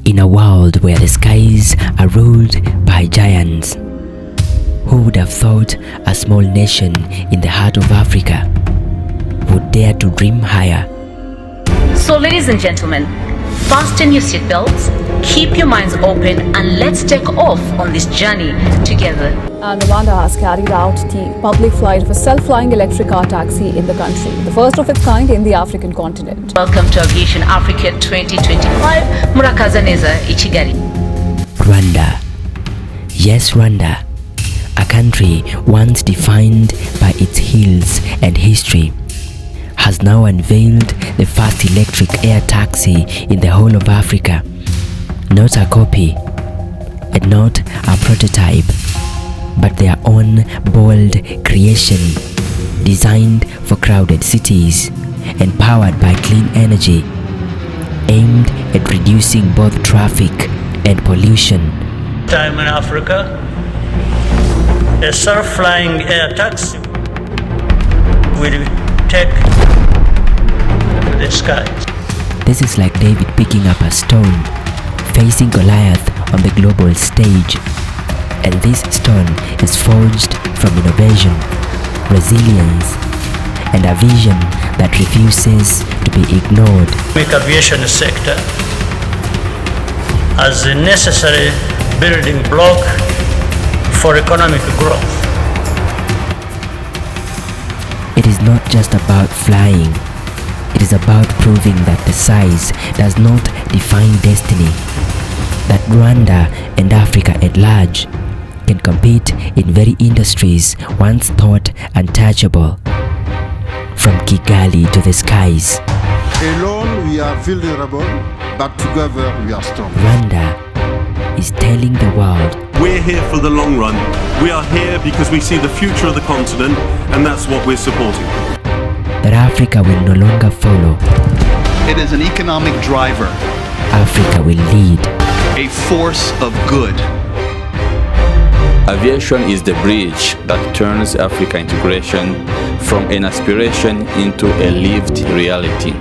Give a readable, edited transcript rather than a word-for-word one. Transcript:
In a world where the skies are ruled by giants, who would have thought a small nation in the heart of Africa would dare to dream higher? So ladies and gentlemen, fasten your seatbelts, keep your minds open, and let's take off on this journey together. And Rwanda has carried out the public flight of a self-flying electric car taxi in the country, the first of its kind in the African continent. Welcome to Aviation Africa 2025, Murakaza Neza, Kigali. Rwanda. Yes, Rwanda. A country once defined by its hills and history has now unveiled the first electric air taxi in the whole of Africa. Not a copy and not a prototype, but their own bold creation, designed for crowded cities and powered by clean energy, aimed at reducing both traffic and pollution. Time in Africa, a self-flying air taxi will take to the skies. This is like David picking up a stone, facing Goliath on the global stage. And this stone is forged from innovation, resilience, and a vision that refuses to be ignored. Make aviation sector as a necessary building block for economic growth. It is not just about flying. It is about proving that the size does not define destiny, that Rwanda and Africa at large can compete in very industries once thought untouchable, from Kigali to the skies. Alone we are vulnerable, but together we are strong. Rwanda is telling the world, we're here for the long run. We are here because we see the future of the continent, and that's what we're supporting. that Africa will no longer follow. It is an economic driver. Africa will lead. A force of good. Aviation is the bridge that turns Africa integration from an aspiration into a lived reality.